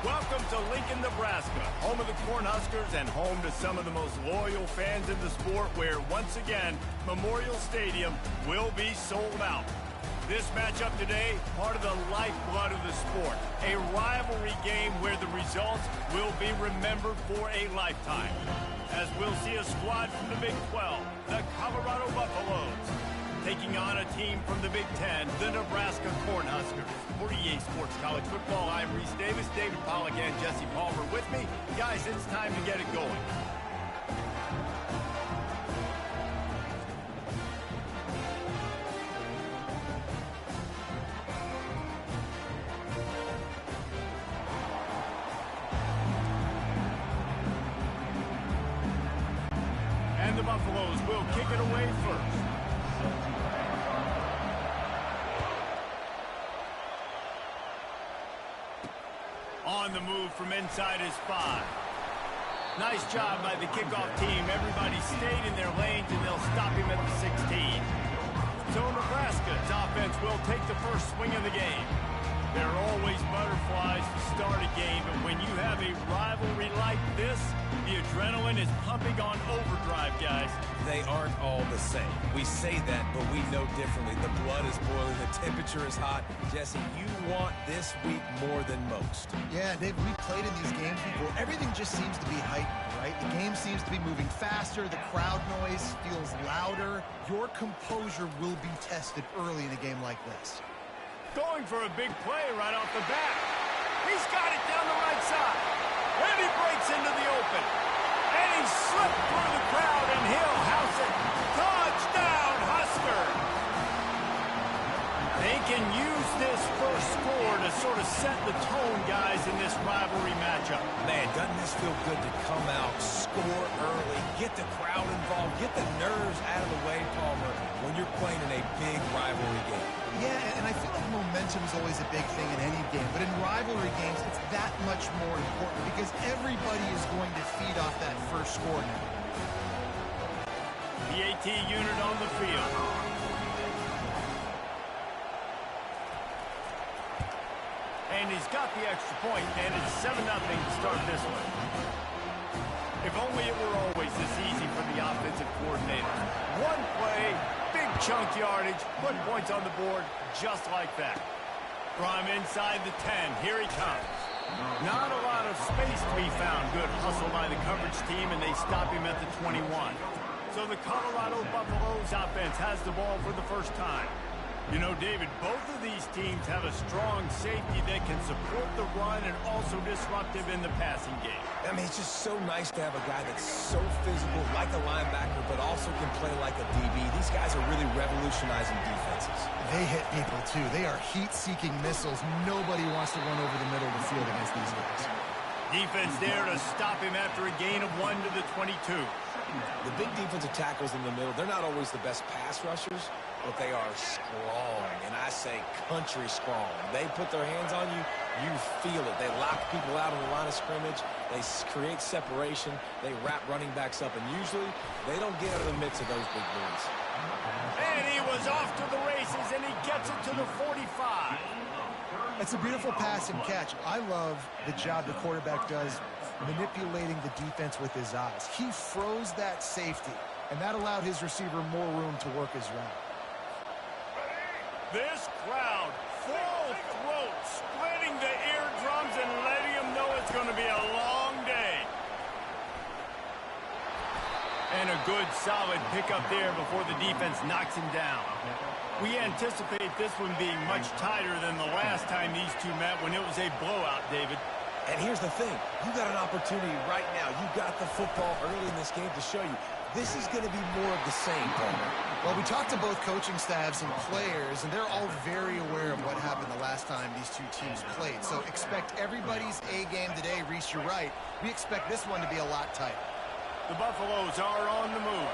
Welcome to Lincoln, Nebraska, home of the Cornhuskers and home to some of the most loyal fans in the sport where, once again, Memorial Stadium will be sold out. This matchup today, part of the lifeblood of the sport, a rivalry game where the results will be remembered for a lifetime. As we'll see a squad from the Big 12, the Colorado Buffaloes, taking on a team from the Big 10, the Nebraska Cornhuskers. For EA Sports College Football, I'm Reese Davis, David Pollack, and Jesse Palmer with me. Guys, it's time to get it going. And the Buffaloes will kick it away first. On the move from inside his 5. Nice job by the kickoff team. Everybody stayed in their lanes, and they'll stop him at the 16. So Nebraska's offense will take the first swing of the game. There are always butterflies to start a game, but when you have a rivalry like this, the adrenaline is pumping on overdrive, guys. They aren't all the same. We say that, but we know differently. The blood is boiling. The temperature is hot. Jesse, you want this week more than most. Yeah, Dave, we played in these games before. Everything just seems to be heightened, right? The game seems to be moving faster. The crowd noise feels louder. Your composure will be tested early in a game like this. Going for a big play right off the bat. He's got it down the right side. And he breaks into the open. And he slipped through the crowd, and he'll house it. Touchdown, Husker! They can use this first score to sort of set the tone, guys, in this rivalry matchup. Man, doesn't this feel good to come out, score early, get the crowd involved, get the nerves out of the way, Palmer, when you're playing in a big rivalry game? Yeah, and I feel like momentum is always a big thing in any game, but in rivalry games, it's that much more important because everybody is going to feed off that first score now. The AT unit on the field. And he's got the extra point, and it's 7-0 to start this one. If only it were always this easy for the offensive coordinator. One play, big chunk yardage, put points on the board just like that. From inside the 10, here he comes. Not a lot of space to be found. Good hustle by the coverage team, and they stop him at the 21. So the Colorado Buffaloes offense has the ball for the first time. You know, David, both of these teams have a strong safety that can support the run and also disruptive in the passing game. I mean, it's just so nice to have a guy that's so physical, like a linebacker, but also can play like a DB. These guys are really revolutionizing defenses. They hit people, too. They are heat-seeking missiles. Nobody wants to run over the middle of the field against these guys. Defense there to stop him after a gain of 1 to the 22. The big defensive tackles in the middle, they're not always the best pass rushers, but they are strong, and I say country strong. They put their hands on you, you feel it. They lock people out on the line of scrimmage. They create separation. They wrap running backs up, and usually they don't get out of the midst of those big boys. And he was off to the races, and he gets it to the 45. It's a beautiful pass and catch. I love the job the quarterback does manipulating the defense with his eyes. He froze that safety, and that allowed his receiver more room to work his route. This crowd, full throat, splitting the eardrums and letting them know it's going to be a long day. And a good, solid pickup there before the defense knocks him down. We anticipate this one being much tighter than the last time these two met when it was a blowout, David. And here's the thing. You got an opportunity right now. You got the football early in this game to show you. This is going to be more of the same, Palmer. Well, we talked to both coaching staffs and players, and they're all very aware of what happened the last time these two teams played. So expect everybody's A game today. Reese, you're right. We expect this one to be a lot tighter. The Buffaloes are on the move.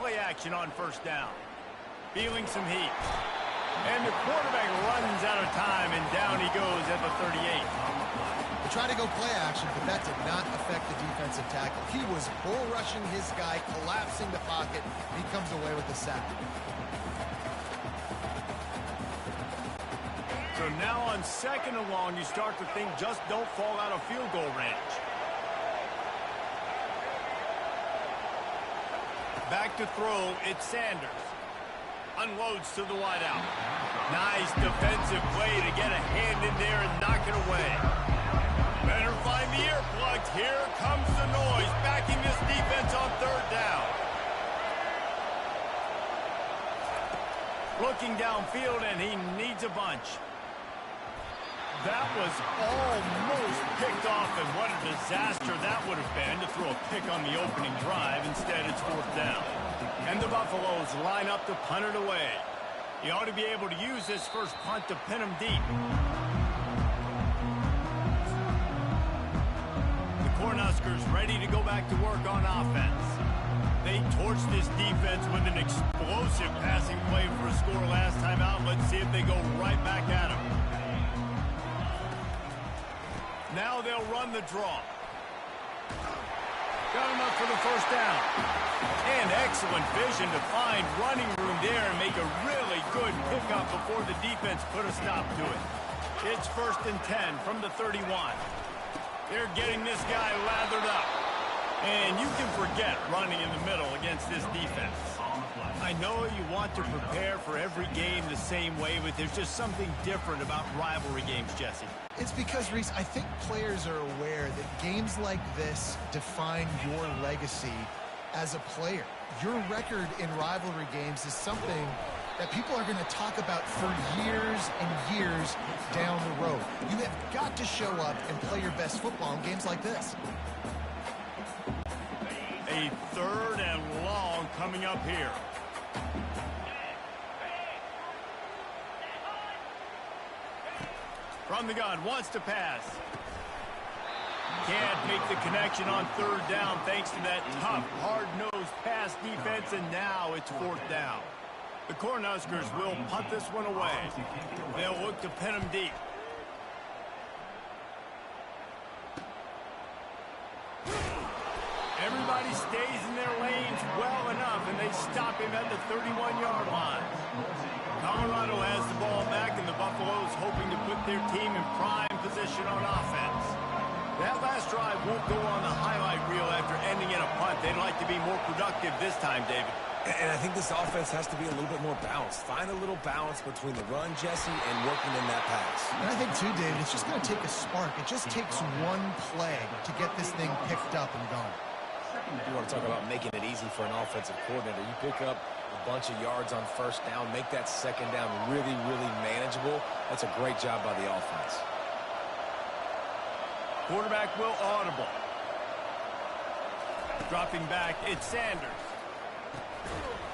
Play action on first down. Feeling some heat. And the quarterback runs out of time, and down he goes at the 38. They tried to go play action, but that did not affect the defensive tackle. He was bull rushing his guy, collapsing the pocket, and he comes away with the sack. So now on 2nd and long, you start to think just don't fall out of field goal range. Back to throw, it's Sanders. Unloads to the wideout. Nice defensive play to get a hand in there and knock it away. Better find the earplugs. Here comes the noise, backing this defense on 3rd down. Looking downfield, and he needs a bunch. That was almost picked off, and what a disaster that would have been to throw a pick on the opening drive. Instead, it's 4th down. And the Buffaloes line up to punt it away. He ought to be able to use this first punt to pin him deep. The Cornhuskers ready to go back to work on offense. They torched this defense with an explosive passing play for a score last time out. Let's see if they go right back at him. Now they'll run the draw. Got him up for the 1st down. And excellent vision to find running room there and make a really good pickup before the defense put a stop to it. It's 1st and 10 from the 31. They're getting this guy lathered up. And you can forget running in the middle against this defense. I know you want to prepare for every game the same way, but there's just something different about rivalry games, Jesse. It's because, Reese, I think players are aware that games like this define your legacy as a player. Your record in rivalry games is something that people are going to talk about for years and years down the road. You have got to show up and play your best football in games like this. A 3rd and long coming up here. From the gun, wants to pass. Can't make the connection on 3rd down thanks to that tough, hard-nosed pass defense, and now it's 4th down. The Cornhuskers will punt this one away. They'll look to pin him deep. Everybody stays in their lanes well enough, and they stop him at the 31-yard line. Colorado has the ball back, and the Buffaloes hoping to put their team in prime position on offense. That last drive won't go on the highlight reel after ending in a punt. They'd like to be more productive this time, David. And I think this offense has to be a little bit more balanced. Find a little balance between the run, Jesse, and working in that pass. And I think, too, David, it's just going to take a spark. It just takes one play to get this thing picked up and going. You want to talk about making it easy for an offensive coordinator. You pick up a bunch of yards on 1st down, make that 2nd down really, really manageable. That's a great job by the offense. Quarterback will audible. Dropping back, it's Sanders.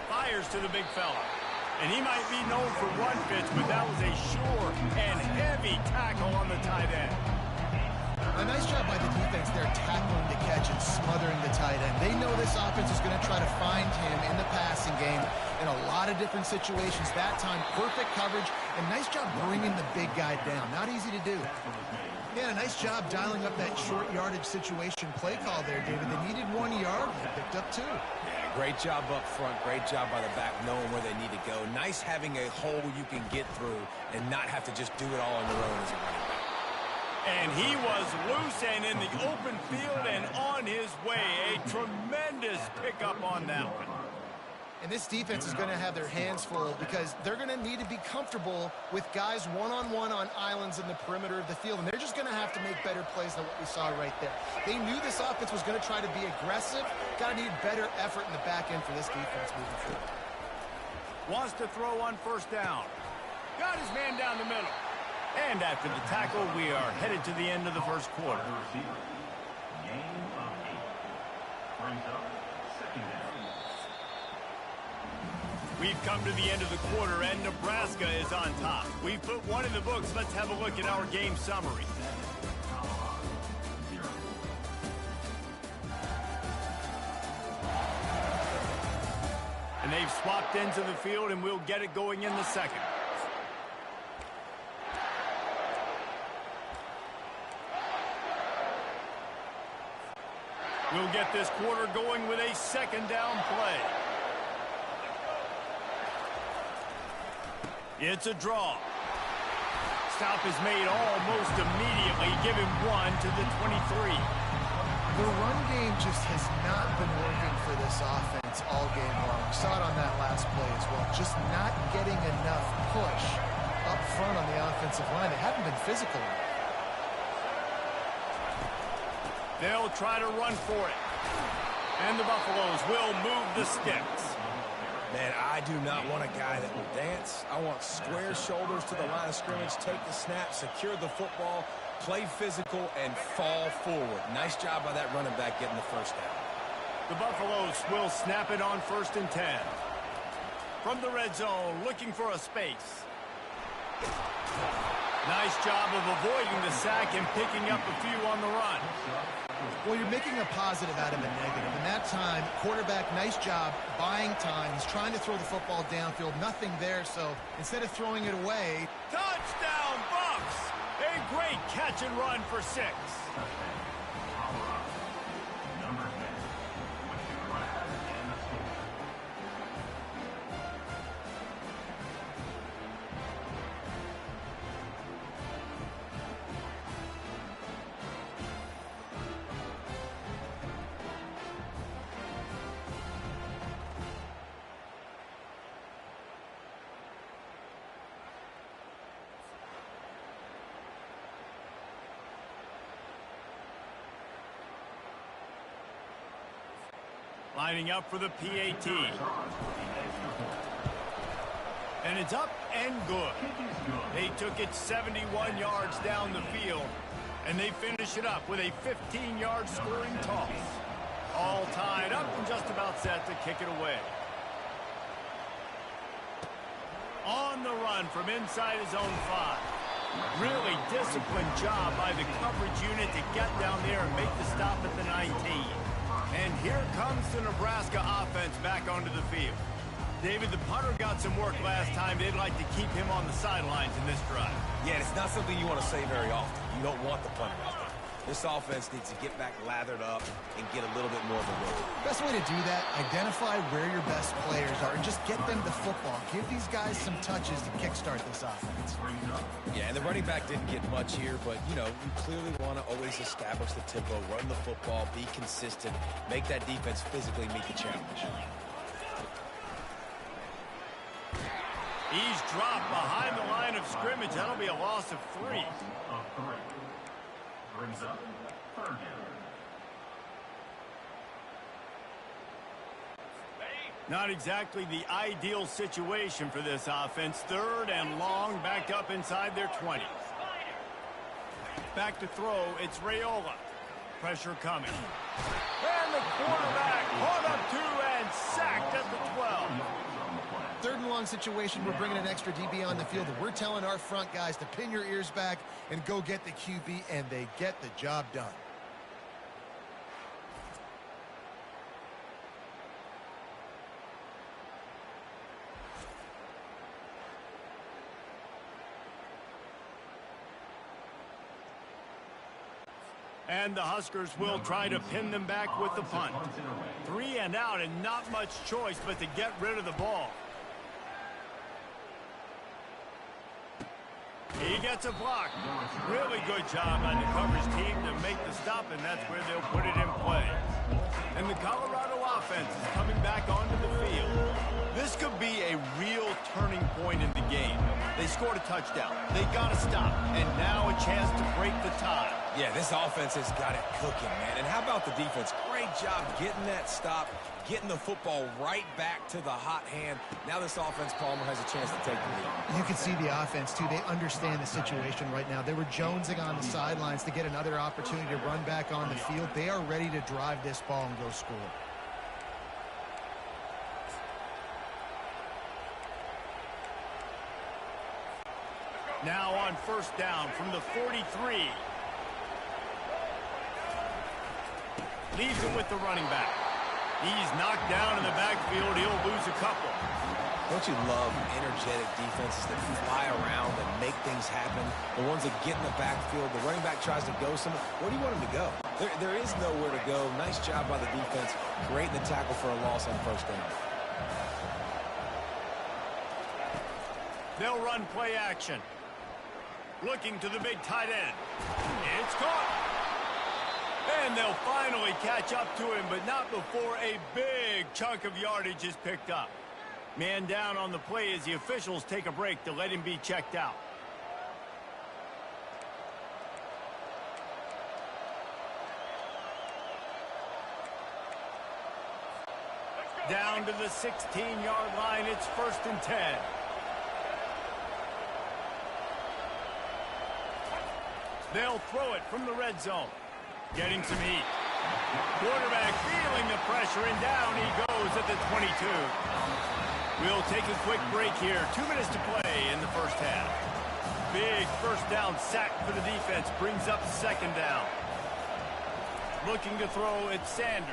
Fires to the big fella. And he might be known for run fits, but that was a sure and heavy tackle on the tight end. A nice job by the defense there, tackling the catch and smothering the tight end. They know this offense is going to try to find him in the passing game in a lot of different situations. That time, perfect coverage, and nice job bringing the big guy down. Not easy to do. Yeah, nice job dialing up that short yardage situation play call there, David. They needed 1 yard. They picked up 2. Yeah, great job up front. Great job by the back knowing where they need to go. Nice having a hole you can get through and not have to just do it all on your own as a running back. And he was loose and in the open field and on his way. A tremendous pickup on that one. And this defense is going to have their hands full because they're going to need to be comfortable with guys one-on-one on islands in the perimeter of the field. And they're just going to have to make better plays than what we saw right there. They knew this offense was going to try to be aggressive. Got to need better effort in the back end for this defense moving forward. Wants to throw on 1st down. Got his man down the middle. And after the tackle, we are headed to the end of the 1st quarter. We've come to the end of the quarter, and Nebraska is on top. We've put one in the books. Let's have a look at our game summary. And they've They've swapped ends of the field, and we'll get it going in the second. We'll get this quarter going with a second down play. It's a draw. Stop is made almost immediately. Give him 1 to the 23. The run game just has not been working for this offense all game long. We saw it on that last play as well. Just not getting enough push up front on the offensive line. They haven't been physical. They'll try to run for it. And the Buffaloes will move the sticks. Man, I do not want a guy that will dance. I want square shoulders to the line of scrimmage, take the snap, secure the football, play physical, and fall forward. Nice job by that running back getting the first down. The Buffaloes will snap it on 1st and 10. From the red zone, looking for a space. Nice job of avoiding the sack and picking up a few on the run. Well, you're making a positive out of a negative. And that time, quarterback, nice job, buying time. He's trying to throw the football downfield. Nothing there, so instead of throwing it away. Touchdown, Bucks! A great catch and run for 6. Lining up for the PAT. And it's up and good. They took it 71 yards down the field, and they finish it up with a 15-yard scoring toss. All tied up and just about set to kick it away. On the run from inside his own 5. Really disciplined job by the coverage unit to get down there and make the stop at the 19. And here comes the Nebraska offense back onto the field. David, the punter got some work last time. They'd like to keep him on the sidelines in this drive. Yeah, it's not something you want to say very often. You don't want the punter out there. This offense needs to get back lathered up and get a little bit more of a rhythm. Best way to do that, identify where your best players are and just get them the football. Give these guys some touches to kickstart this offense. Yeah, and the running back didn't get much here, but, you know, you clearly want to always establish the tempo, run the football, be consistent, make that defense physically meet the challenge. He's dropped behind the line of scrimmage. That'll be a loss of 3. Brings up 3rd down. Not exactly the ideal situation for this offense. 3rd and long, backed up inside their 20. Back to throw, it's Raiola. Pressure coming. And the quarterback caught up 2 and sacked at the 12. 3rd and long situation, we're bringing an extra DB on the field, and we're telling our front guys to pin your ears back and go get the QB, and they get the job done. And the Huskers will try to pin them back with the punt. 3 and out, and not much choice but to get rid of the ball. He gets a block. Really good job by the coverage team to make the stop, and that's where they'll put it in play. And the Colorado offense is coming back onto the field. This could be a real turning point in the game. They scored a touchdown. They got to stop, and now a chance to break the tie. Yeah, this offense has got it cooking, man. And how about the defense? Great job getting that stop, getting the football right back to the hot hand. Now this offense, Palmer, has a chance to take the lead. You can see the offense, too. They understand the situation right now. They were jonesing on the sidelines to get another opportunity to run back on the field. They are ready to drive this ball and go score. Now on 1st down from the 43. Leaves it with the running back. He's knocked down in the backfield. He'll lose a couple. Don't you love energetic defenses that fly around and make things happen? The ones that get in the backfield, the running back tries to go somewhere. Where do you want him to go? There is nowhere to go. Nice job by the defense. Great in the tackle for a loss on first down. They'll run play action. Looking to the big tight end. It's caught. And they'll finally catch up to him, but not before a big chunk of yardage is picked up. Man down on the play as the officials take a break to let him be checked out. Down to the 16-yard line. It's 1st and 10. They'll throw it from the red zone. Getting some heat. Quarterback feeling the pressure, and down he goes at the 22. We'll take a quick break here. 2 minutes to play in the first half. Big first down sack for the defense. Brings up 2nd down. Looking to throw, it's Sanders.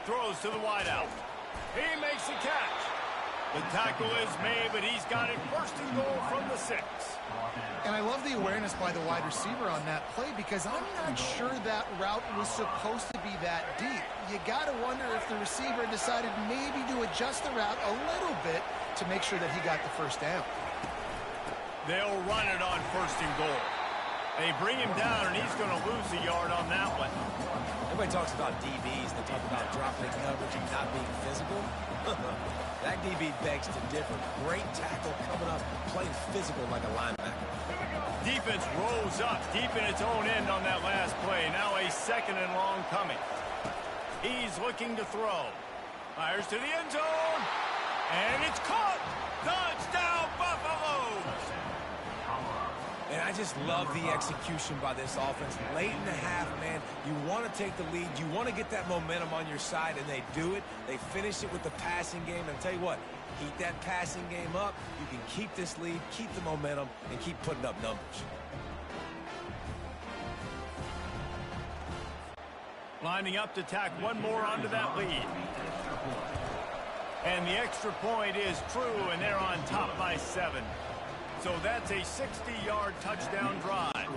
Throws to the wideout. He makes the catch. The tackle is made, but he's got it 1st and goal from the 6. And I love the awareness by the wide receiver on that play because I'm not sure that route was supposed to be that deep. You got to wonder if the receiver decided maybe to adjust the route a little bit to make sure that he got the 1st down. They'll run it on 1st and goal. They bring him down, and he's going to lose a yard on that one. Everybody talks about DBs. They talk about dropping coverage and not being physical. That DB begs to differ. Great tackle coming up, playing physical like a linebacker. Defense rolls up deep in its own end on that last play. Now a 2nd and long coming. He's looking to throw. Fires to the end zone. And it's caught. Touchdown, Buffalo. And I just love the execution by this offense. Late in the half, man, you want to take the lead. You want to get that momentum on your side, and they do it. They finish it with the passing game. And I'll tell you what, keep that passing game up. You can keep this lead, keep the momentum, and keep putting up numbers. Lining up to tack one more onto that lead. And the extra point is true, and they're on top by 7. So that's a 60-yard touchdown drive.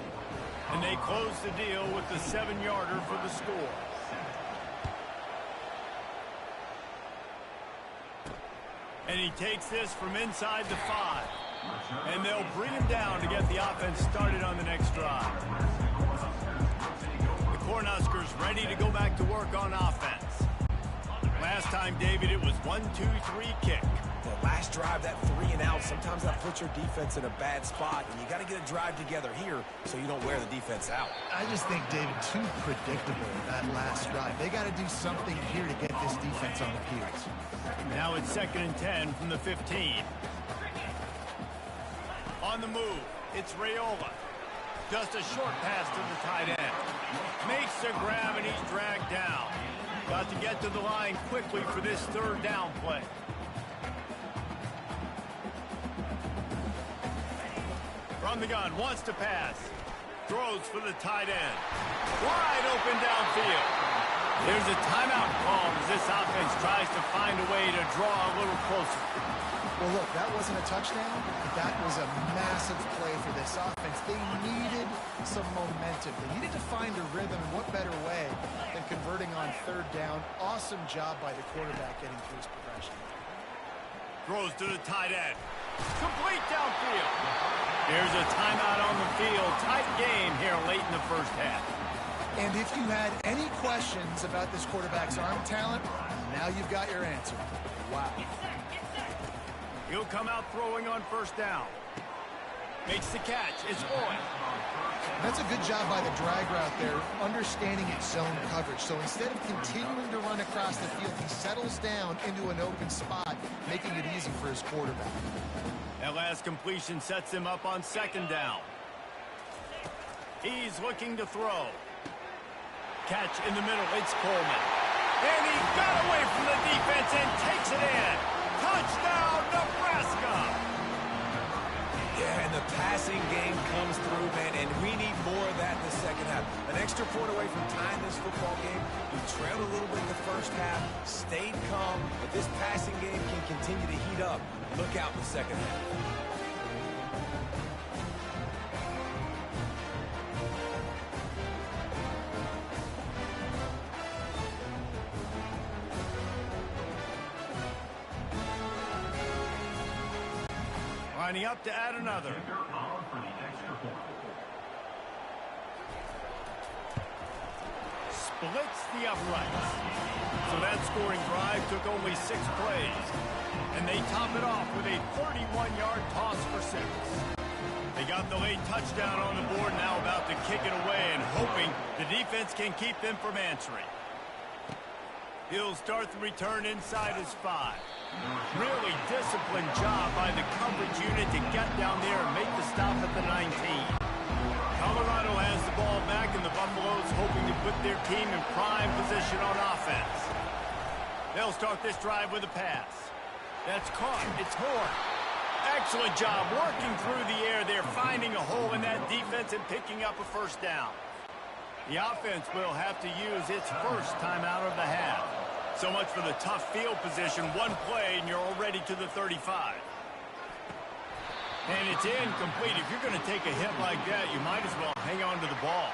And they close the deal with the 7-yarder for the score. And he takes this from inside the 5. And they'll bring him down to get the offense started on the next drive. The Cornhuskers ready to go back to work on offense. Last time, David, it was 1-2-3 kick. The last drive, that 3 and out, sometimes that puts your defense in a bad spot, and you got to get a drive together here so you don't wear the defense out. I just think, David, too predictable that last drive. They got to do something here to get this defense on the heels. Now it's 2nd and 10 from the 15. On the move, it's Raiola. Just a short pass to the tight end. Makes the grab, and he's dragged down. Got to get to the line quickly for this 3rd down play. From the gun, wants to pass. Throws for the tight end. Wide open downfield. There's a timeout call as this offense tries to find a way to draw a little closer. Well, look, that wasn't a touchdown, but that was a massive play for this offense. They needed some momentum. They needed to find a rhythm, and what better way than converting on 3rd down. Awesome job by the quarterback getting through his progression. Throws to the tight end. Complete downfield. There's a timeout on the field. Tight game here late in the first half. And if you had any questions about this quarterback's arm talent, now you've got your answer. Wow. He'll come out throwing on 1st down. Makes the catch. It's Owen. That's a good job by the drag route there, understanding its zone coverage. So instead of continuing to run across the field, he settles down into an open spot, making it easy for his quarterback. That last completion sets him up on 2nd down. He's looking to throw. Catch in the middle. It's Coleman. And he got away from the defense and takes it in. Touchdown, Nebraska! Yeah, and the passing game comes through, man, and we need more of that in the second half. An extra extra point away from tying this football game. We trailed a little bit in the first half, stayed calm, but this passing game can continue to heat up. Look out in the second half. Lining up to add another. Splits the uprights. So that scoring drive took only 6 plays. And they top it off with a 31-yard toss for 6. They got the late touchdown on the board, now about to kick it away and hoping the defense can keep them from answering. He'll start the return inside his 5. Really disciplined job by the coverage unit to get down there and make the stop at the 19. Colorado has the ball back, and the Buffaloes hoping to put their team in prime position on offense. They'll start this drive with a pass. That's caught. It's Horn. Excellent job working through the air there, finding a hole in that defense and picking up a first down. The offense will have to use its first timeout of the half. So much for the tough field position. One play, and you're already to the 35. And it's incomplete. If you're going to take a hit like that, you might as well hang on to the ball.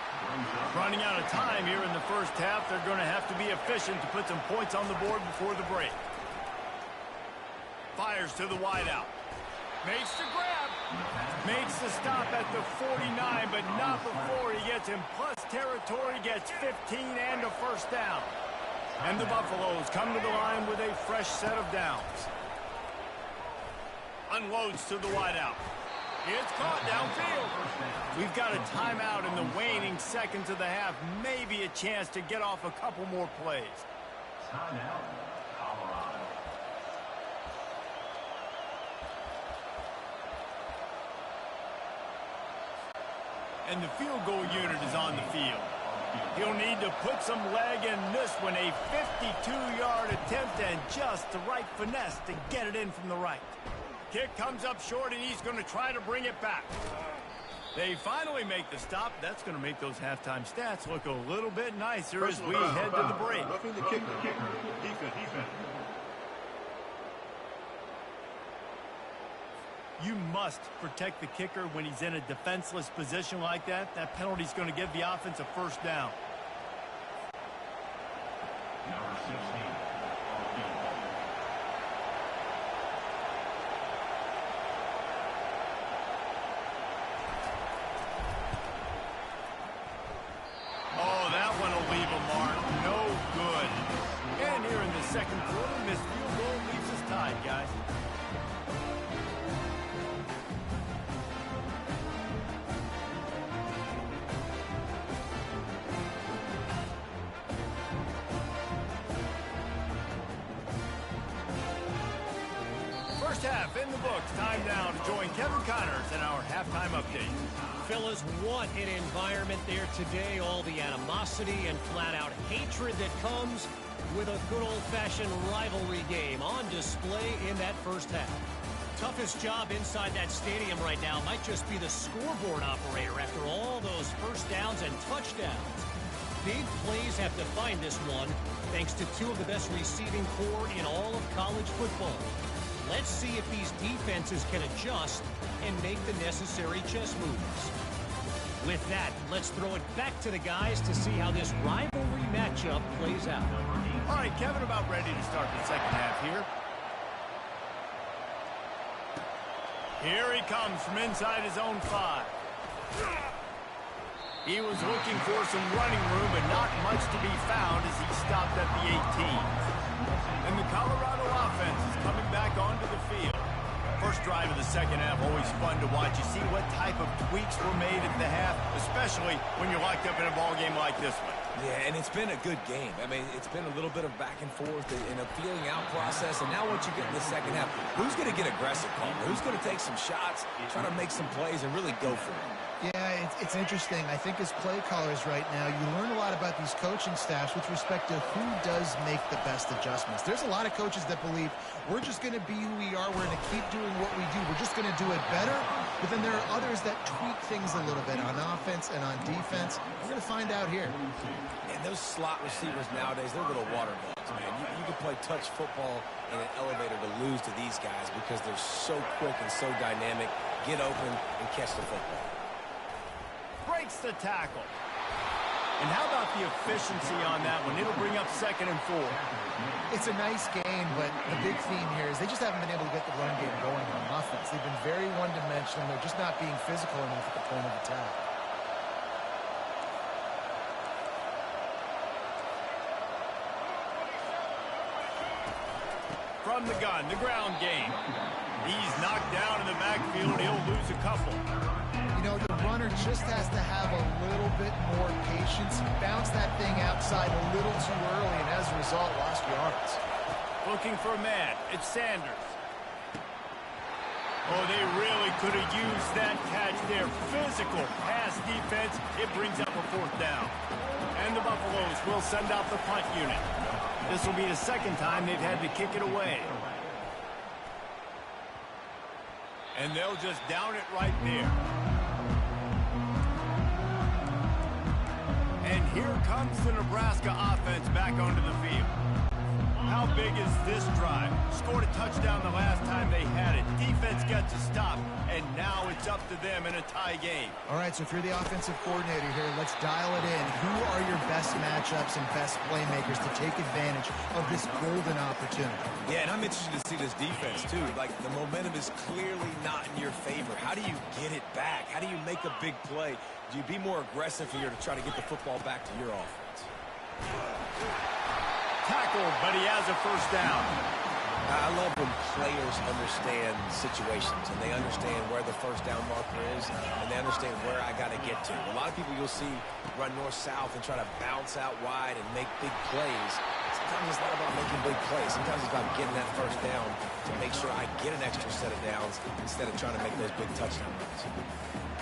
Running out of time here in the first half, they're going to have to be efficient to put some points on the board before the break. Fires to the wideout. Makes the grab. Makes the stop at the 49, but not before he gets in plus territory, gets 15 and a first down. And the Buffaloes come to the line with a fresh set of downs. Unloads to the wideout. It's caught downfield. We've got a timeout in the waning seconds of the half. Maybe a chance to get off a couple more plays. Timeout, Colorado. And the field goal unit is on the field. He'll need to put some leg in this one. A 52-yard attempt and just the right finesse to get it in from the right. Kick comes up short, and he's going to try to bring it back. They finally make the stop. That's going to make those halftime stats look a little bit nicer as we head to the break. Roughing the kicker. Defense. You must protect the kicker when he's in a defenseless position like that. That penalty's going to give the offense a first down. Number 16. Oh, that one will leave a mark. No good. And here in the second quarter, missed field goal leaves us tied, guys. First half in the books. Time now to join Kevin Connors in our halftime update. Fellas, what an environment there today. All the animosity and flat-out hatred that comes with a good old-fashioned rivalry game on display in that first half. Toughest job inside that stadium right now might just be the scoreboard operator after all those first downs and touchdowns. Big plays have defined this one, thanks to two of the best receiving corps in all of college football. Let's see if these defenses can adjust and make the necessary chess moves. With that, let's throw it back to the guys to see how this rivalry matchup plays out. All right, Kevin, about ready to start the second half here. Here he comes from inside his own 5. He was looking for some running room, but not much to be found as he stopped at the 18. And the Colorado offense is coming back onto the field. First drive of the second half, always fun to watch. You see what type of tweaks were made at the half, especially when you're locked up in a ball game like this one. Yeah, and it's been a good game. I mean, it's been a little bit of back and forth and a feeling out process. And now once you get in the second half, who's going to get aggressive, Palmer? Who's going to take some shots, try to make some plays, and really go for it? Yeah, it's interesting. I think as play callers right now, you learn a lot about these coaching staffs with respect to who does make the best adjustments. There's a lot of coaches that believe we're just going to be who we are. We're going to keep doing what we do. We're just going to do it better. But then there are others that tweak things a little bit on offense and on defense. We're going to find out here. And those slot receivers nowadays, they're little water bugs, man. You can play touch football in an elevator to lose to these guys because they're so quick and so dynamic. Get open and catch the football. Breaks the tackle. And how about the efficiency on that one? It'll bring up 2nd and 4. It's a nice game, but the big theme here is they just haven't been able to get the run game going on offense. They've been very one-dimensional. They're just not being physical enough at the point of attack. From the gun, the ground game. He's knocked down in the backfield. He'll lose a couple. You know, the runner just has to have a little bit more patience. He bounced that thing outside a little too early, and as a result, lost yards. Looking for a man. It's Sanders. Oh, they really could have used that catch there. Physical pass defense. It brings up a 4th down. And the Buffaloes will send out the punt unit. This will be the 2nd time they've had to kick it away. And they'll just down it right there. And here comes the Nebraska offense back onto the field. How big is this drive? Scored a touchdown the last time they had it. Defense gets a stop, and now it's up to them in a tie game. All right, so if you're the offensive coordinator here, let's dial it in. Who are your best matchups and best playmakers to take advantage of this golden opportunity? Yeah, and I'm interested to see this defense, too. Like, the momentum is clearly not in your favor. How do you get it back? How do you make a big play? Do you be more aggressive here to try to get the football back to your offense? Tackled, but he has a 1st down. I love when players understand situations and they understand where the 1st down marker is and they understand where I got to get to. A lot of people you'll see run north-south and try to bounce out wide and make big plays. Sometimes it's not about making big plays. Sometimes it's about getting that 1st down to make sure I get an extra set of downs instead of trying to make those big touchdown runs.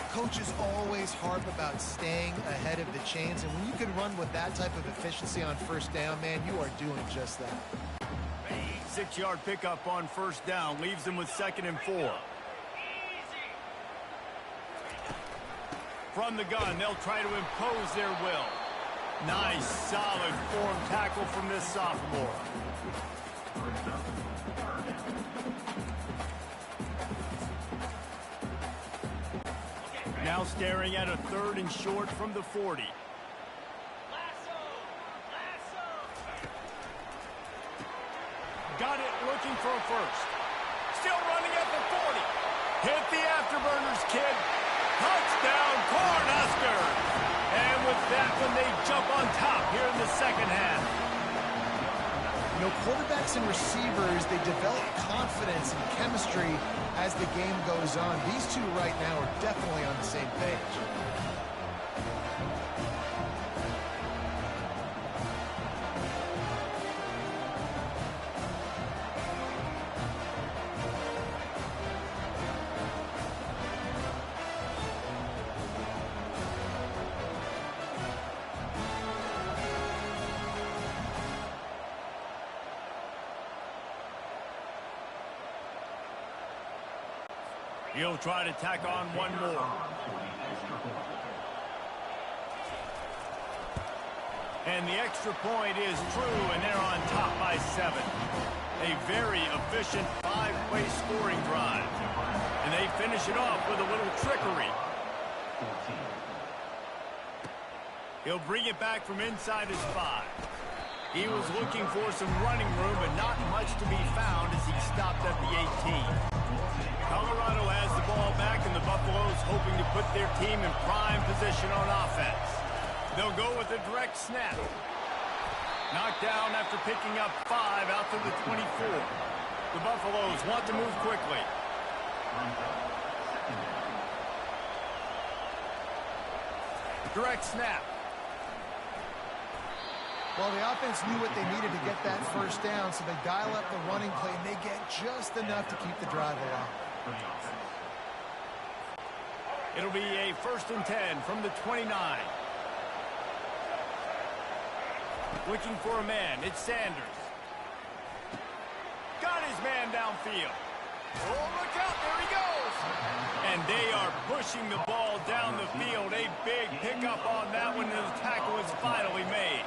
Coaches always harp about staying ahead of the chains, and when you can run with that type of efficiency on 1st down, man, you are doing just that. 6-yard pickup on 1st down leaves them with 2nd and 4. From the gun, they'll try to impose their will. Nice, solid form tackle from this sophomore. Now staring at a 3rd and short from the 40. Got it, looking for a 1st. Still running at the 40. Hit the afterburners, kid. Touchdown, Cornhuskers. And with that one, they jump on top here in the 2nd half. You know, quarterbacks and receivers, they develop confidence and chemistry as the game goes on. These two right now are definitely on the same page. He'll try to tack on one more. And the extra point is true, and they're on top by 7. A very efficient 5-play scoring drive. And they finish it off with a little trickery. He'll bring it back from inside his 5. He was looking for some running room, but not much to be found as he stopped at the 18. Colorado has the ball back, and the Buffaloes hoping to put their team in prime position on offense. They'll go with a direct snap. Knocked down after picking up 5 out to the 24. The Buffaloes want to move quickly. Direct snap. Well, the offense knew what they needed to get that 1st down, so they dial up the running play, and they get just enough to keep the drive alive. It'll be a 1st and 10 from the 29. Looking for a man. It's Sanders. Got his man downfield. Oh, look out, there he goes. And they are pushing the ball down the field. A big pickup on that one, and the tackle is finally made.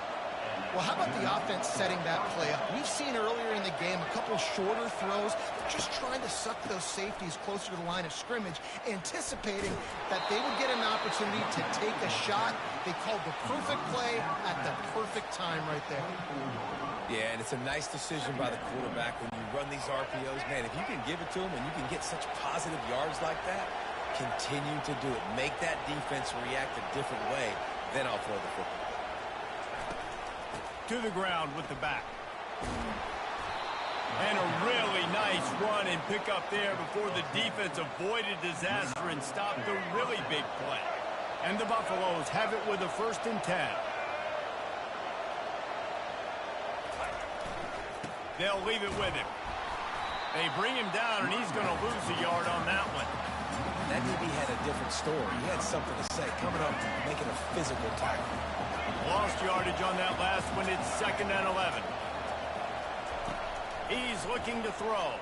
Well, how about the offense setting that play up? We've seen earlier in the game a couple shorter throws. They're just trying to suck those safeties closer to the line of scrimmage, anticipating that they would get an opportunity to take a shot. They called the perfect play at the perfect time right there. Yeah, and it's a nice decision by the quarterback when you run these RPOs. Man, if you can give it to him and you can get such positive yards like that, continue to do it. Make that defense react a different way, then I'll throw the football. To the ground with the back. And a really nice run and pick up there before the defense avoided disaster and stopped the really big play. And the Buffaloes have it with a 1st and 10. They'll leave it with him. They bring him down, and he's going to lose a yard on that one. That maybe had a different story. He had something to say, coming up, making a physical tackle. Lost yardage on that last one. It's 2nd and 11. He's looking to throw.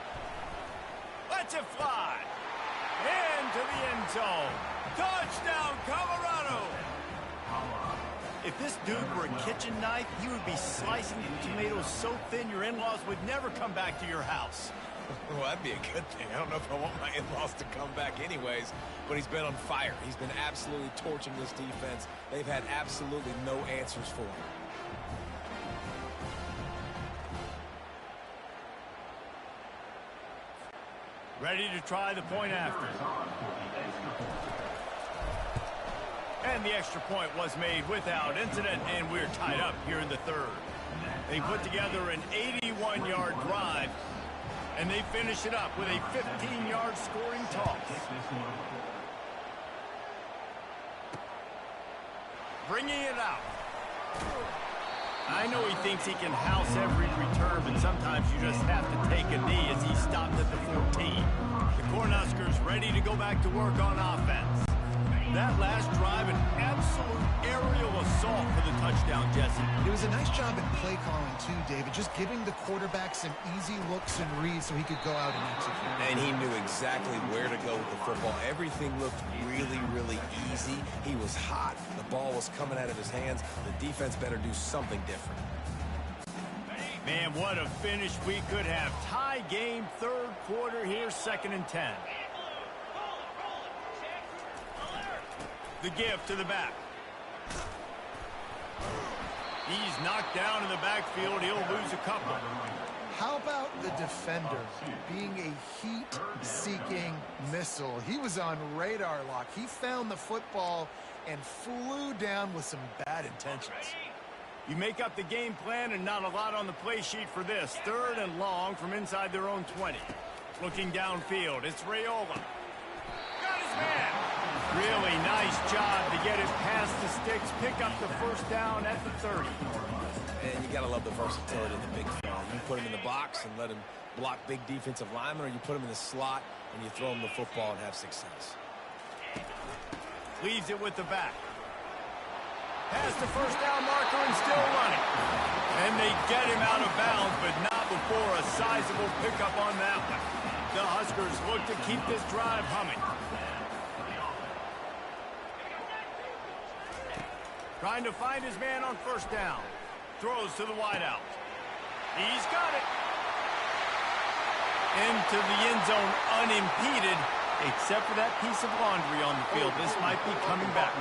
Lets it fly. Into the end zone. Touchdown, Colorado. If this dude were a kitchen knife, he would be slicing the tomatoes so thin your in-laws would never come back to your house. Well, that'd be a good thing. I don't know if I want my in-laws to come back anyways, but he's been on fire. He's been absolutely torching this defense. They've had absolutely no answers for him. Ready to try the point after. And the extra point was made without incident, and we're tied up here in the 3rd. They put together an 81-yard drive, and they finish it up with a 15-yard scoring toss. Bringing it out. I know he thinks he can house every return, but sometimes you just have to take a knee as he stopped at the 14. The Cornhuskers ready to go back to work on offense. That last drive, an absolute aerial assault for the touchdown, Jesse. It was a nice job in play calling, too, David, just giving the quarterback some easy looks and reads so he could go out and execute. And he knew exactly where to go with the football. Everything looked really, really easy. He was hot. The ball was coming out of his hands. The defense better do something different. Man, what a finish we could have. Tie game, 3rd quarter here, 2nd and 10. The give to the back. He's knocked down in the backfield. He'll lose a couple. How about the defender being a heat-seeking missile? He was on radar lock. He found the football and flew down with some bad intentions. You make up the game plan and not a lot on the play sheet for this. 3rd and long from inside their own 20. Looking downfield, it's Raiola. Got his man. Really nice job to get it past the sticks, pick up the 1st down at the 30. And you got to love the versatility of the big fella. You put him in the box and let him block big defensive linemen, or you put him in the slot and you throw him the football and have success. Leaves it with the back. Past the 1st down marker and still running. And they get him out of bounds, but not before a sizable pickup on that one. The Huskers look to keep this drive humming. Trying to find his man on 1st down. Throws to the wideout. He's got it. Into the end zone unimpeded, except for that piece of laundry on the field. This might be coming back.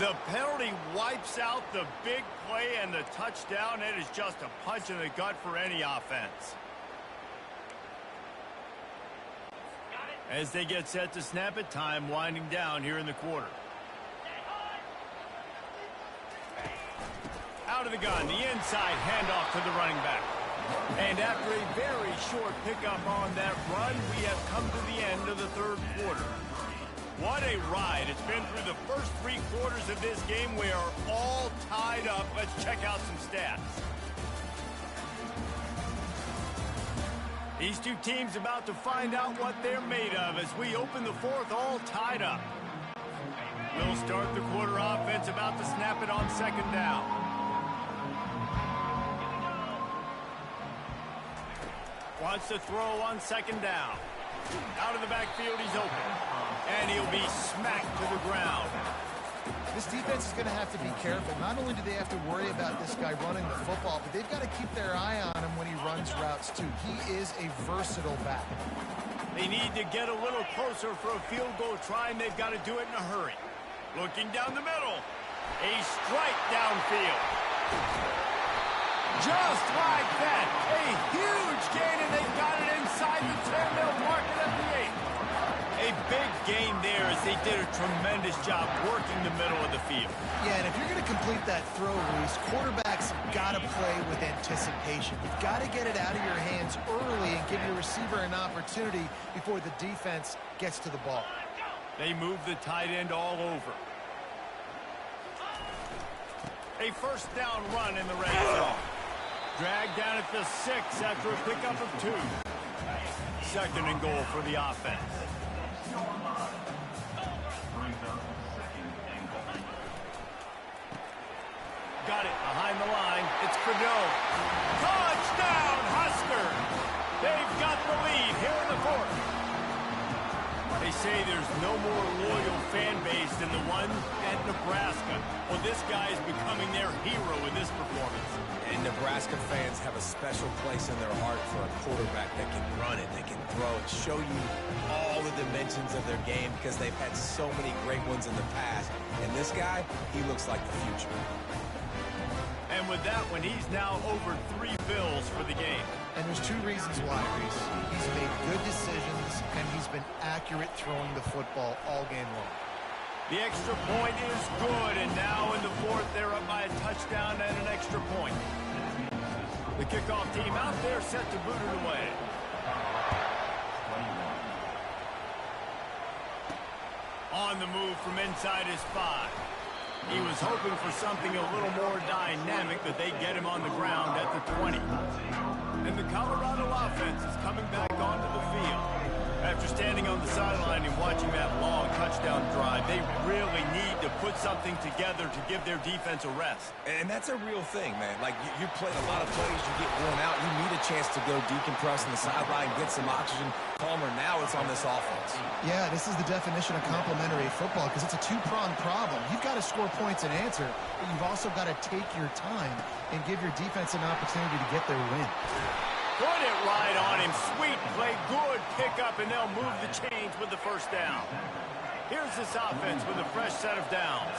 The penalty wipes out the big play and the touchdown. It is just a punch in the gut for any offense. As they get set to snap it, time winding down here in the quarter. Out of the gun, the inside handoff to the running back. And after a very short pickup on that run, we have come to the end of the 3rd quarter. What a ride. It's been through the first 3 quarters of this game. We are all tied up. Let's check out some stats. These two teams about to find out what they're made of as we open the 4th all tied up. We'll start the quarter offense about to snap it on 2nd down. Wants to throw on second down. Out of the backfield, he's open. And he'll be smacked to the ground. This defense is going to have to be careful. Not only do they have to worry about this guy running the football, but they've got to keep their eye on him when he runs routes, too. He is a versatile back. They need to get a little closer for a field goal try, and they've got to do it in a hurry. Looking down the middle. A strike downfield. Just like that. A huge gain, and they've got it inside the 10. They'll mark it at the 8. A big gain there as they did a tremendous job working the middle of the field. Yeah, and if you're going to complete that throw, Reese, quarterbacks got to play with anticipation. You've got to get it out of your hands early and give your receiver an opportunity before the defense gets to the ball. They move the tight end all over. A first down run in the red zone. Dragged down at the 6 after a pickup of 2. Second and goal for the offense. Got it behind the line. It's Cadeau. Touchdown, Husker! They've got the lead here in the 4th. They say there's no more loyal fan base than the one at Nebraska. Well, this guy is becoming their hero in this performance. And Nebraska fans have a special place in their heart for a quarterback that can run it, that can throw it, show you all the dimensions of their game because they've had so many great ones in the past. And this guy, he looks like the future. And with that one, he's now over 3 bills for the game. And there's 2 reasons why, Reese. He's made good decisions, and he's been accurate throwing the football all game long. The extra point is good, and now in the 4th, they're up by a touchdown and an extra point. The kickoff team out there set to boot it away. On the move from inside his 5. He was hoping for something a little more dynamic, but they get him on the ground at the 20. And the Colorado offense is coming back onto the field. After standing on the sideline and watching that long touchdown drive, they really need to put something together to give their defense a rest. And that's a real thing, man. Like, you played a lot of plays, you get worn out, you need a chance to go decompress on the sideline, get some oxygen. Palmer, now it's on this offense. Yeah, this is the definition of complementary football because it's a 2-pronged problem. You've got to score points and answer, but you've also got to take your time and give your defense an opportunity to get their win. Put it right on him. Sweet play, good pickup, and they'll move the chains with the first down. Here's this offense with a fresh set of downs.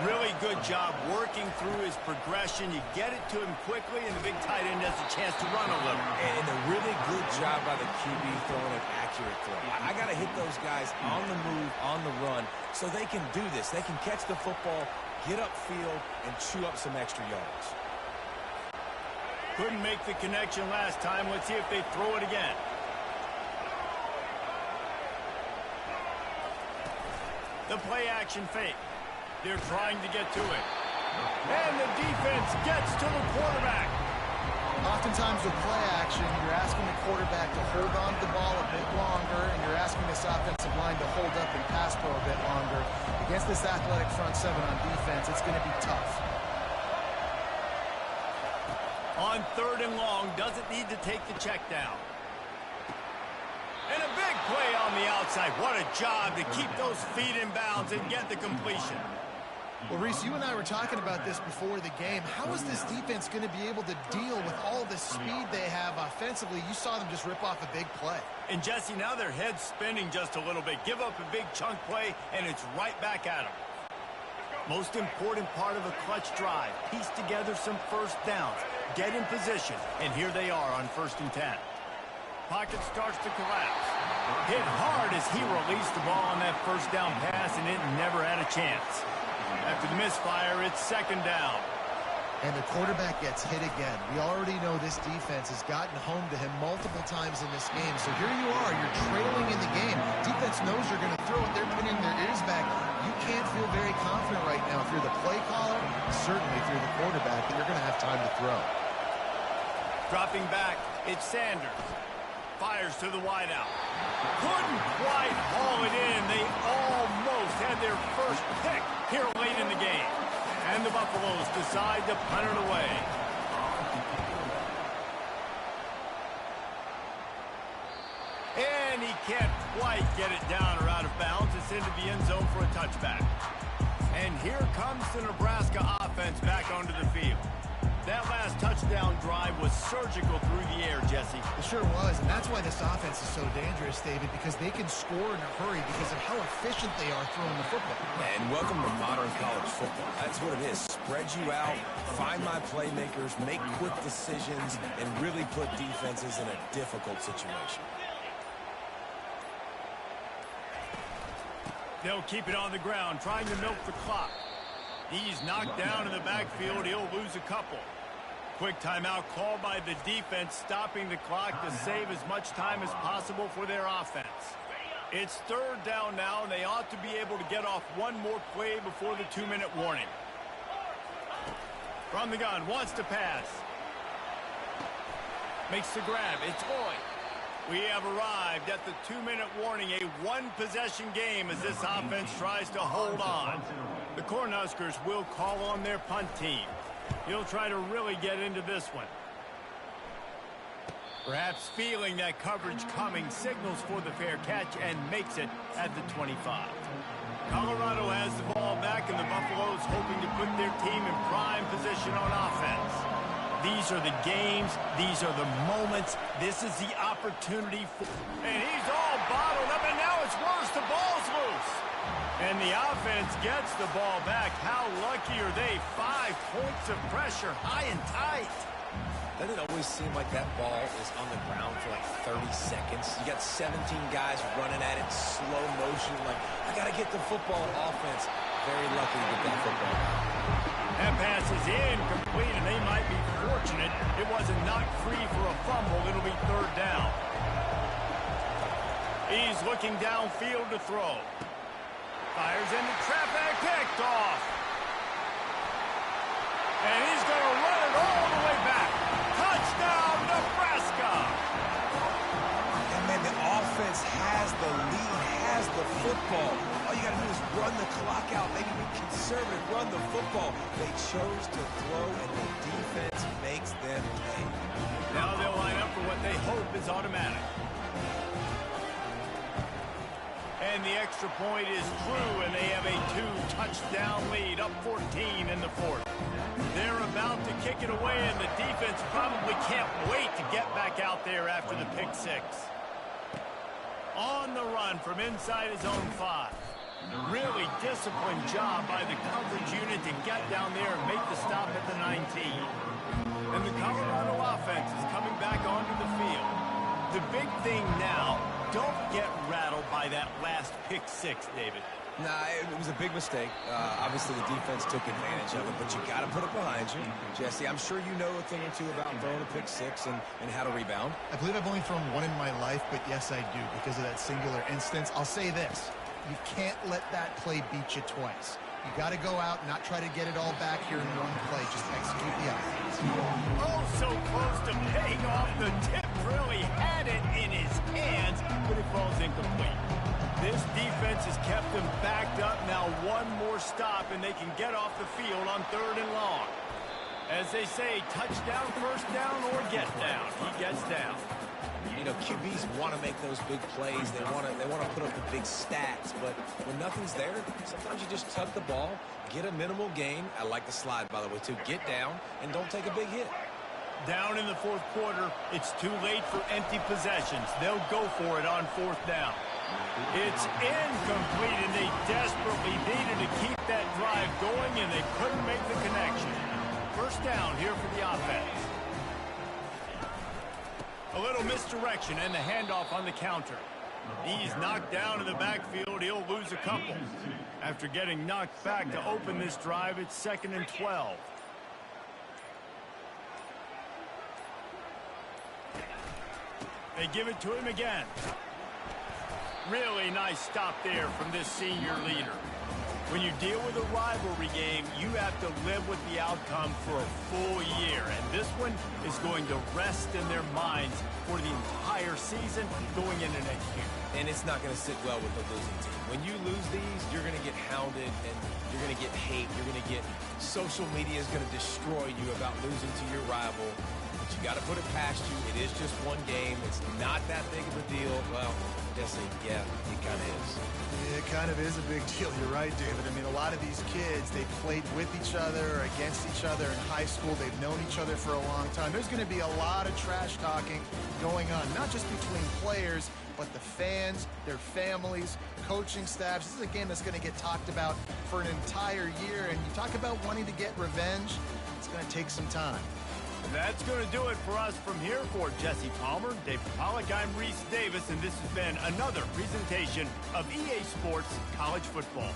Really good job working through his progression. You get it to him quickly, and the big tight end has a chance to run a little. And a really good job by the QB throwing an accurate throw. I got to hit those guys on the move, on the run, so they can do this. They can catch the football, get upfield, and chew up some extra yards. Couldn't make the connection last time. Let's see if they throw it again. The play action fake. They're trying to get to it. And the defense gets to the quarterback. Oftentimes with play action, you're asking the quarterback to hold on to the ball a bit longer, and you're asking this offensive line to hold up and pass pro a bit longer. Against this athletic front 7 on defense, it's going to be tough. On 3rd and long, doesn't need to take the check down. And a big play on the outside. What a job to keep those feet in bounds and get the completion. Well, Reese, you and I were talking about this before the game. How is this defense going to be able to deal with all the speed they have offensively? You saw them just rip off a big play. And, Jesse, now their head's spinning just a little bit. Give up a big chunk play, and it's right back at them. Most important part of a clutch drive. Piece together some first downs. Get in position, and here they are on 1st and 10. Pocket starts to collapse. Hit hard as he released the ball on that first down pass, and it never had a chance. After the misfire, it's 2nd down. And the quarterback gets hit again. We already know this defense has gotten home to him multiple times in this game. So here you are, you're trailing in the game. Defense knows you're going to throw it. They're putting their ears back. You can't feel very confident right now if you're the play caller, certainly if you're the quarterback, that you're going to have time to throw. Dropping back, it's Sanders. Fires to the wideout. Couldn't quite haul it in. They almost had their first pick here late in the game. And the Buffaloes decide to punt it away. can't quite get it down or out of bounds. It's into the end zone for a touchback. And here comes the Nebraska offense back onto the field. That last touchdown drive was surgical through the air, Jesse. It sure was, and that's why this offense is so dangerous, David, because they can score in a hurry because of how efficient they are throwing the football. And welcome to modern college football. That's what it is. Spread you out, find my playmakers, make quick decisions, and really put defenses in a difficult situation. They'll keep it on the ground, trying to milk the clock. He's knocked down in the backfield. He'll lose a couple. Quick timeout called by the defense, stopping the clock to save as much time as possible for their offense. It's third down now, and they ought to be able to get off one more play before the 2-minute warning. From the gun, wants to pass. Makes the grab. It's Hoy. We have arrived at the 2-minute warning, a one-possession game as this offense tries to hold on. The Cornhuskers will call on their punt team. He'll try to really get into this one. Perhaps feeling that coverage coming, signals for the fair catch and makes it at the 25. Colorado has the ball back, and the Buffaloes hoping to put their team in prime position on offense. These are the games. These are the moments. This is the opportunity for... And he's all bottled up, and now it's worse. The ball's loose. And the offense gets the ball back. How lucky are they? 5 points of pressure, high and tight. Doesn't it always seem like that ball is on the ground for like 30 seconds? You got 17 guys running at it, slow motion, like, I got to get the football. Offense, very lucky to get that football. That pass is incomplete, and they might be fortunate it wasn't knocked free for a fumble. It'll be third down. He's looking downfield to throw. Fires into traffic, picked off. And he's going to run it all the way back. Touchdown, Nebraska! And man, the offense has the lead, has the football. All you got to do is run the clock out, maybe be conservative, run the football. They chose to throw, and the defense makes them pay. Now they'll line up for what they hope is automatic. And the extra point is true, and they have a 2-touchdown lead, up 14 in the fourth. They're about to kick it away, and the defense probably can't wait to get back out there after the pick six. On the run from inside his own 5. Really disciplined job by the coverage unit to get down there and make the stop at the 19. And the Colorado offense is coming back onto the field. The big thing now, don't get rattled by that last pick six, David. Nah, it was a big mistake. Obviously, the defense took advantage of it, but you got to put it behind you. Jesse, I'm sure you know a thing or two about throwing a pick six and how to rebound. I believe I've only thrown one in my life, but yes, I do, because of that singular instance. I'll say this. You can't let that play beat you twice. You got to go out, not try to get it all back here in one play. Just execute the offense. Oh, so close to paying off. The tip really had it in his hands, but it falls incomplete. This defense has kept them backed up. Now one more stop, and they can get off the field on 3rd and long. As they say, touchdown, first down, or get down. He gets down. You know, QBs want to make those big plays. They want to put up the big stats. But when nothing's there, sometimes you just tuck the ball, get a minimal gain. I like the slide, by the way, too. Get down and don't take a big hit. Down in the fourth quarter, it's too late for empty possessions. They'll go for it on 4th down. It's incomplete, and they desperately needed to keep that drive going, and they couldn't make the connection. First down here for the offense. A little misdirection and the handoff on the counter. He's knocked down in the backfield. He'll lose a couple. After getting knocked back to open this drive, it's 2nd and 12. They give it to him again. Really nice stop there from this senior leader. When you deal with a rivalry game, you have to live with the outcome for a full year. And this one is going to rest in their minds for the entire season going into next year. And it's not going to sit well with the losing team. When you lose these, you're going to get hounded, and you're going to get hate. You're going to get social media is going to destroy you about losing to your rival. but you got to put it past you. It is just one game. It's not that big of a deal. Well, I guess, yeah, it kind of is. It kind of is a big deal. You're right, David. I mean, a lot of these kids, they played with each other, against each other in high school. They've known each other for a long time. There's going to be a lot of trash talking going on, not just between players, but the fans, their families, coaching staffs. This is a game that's going to get talked about for an entire year. And you talk about wanting to get revenge, it's going to take some time. That's going to do it for us from here. For Jesse Palmer, David Pollack, I'm Reese Davis, and this has been another presentation of EA Sports College Football.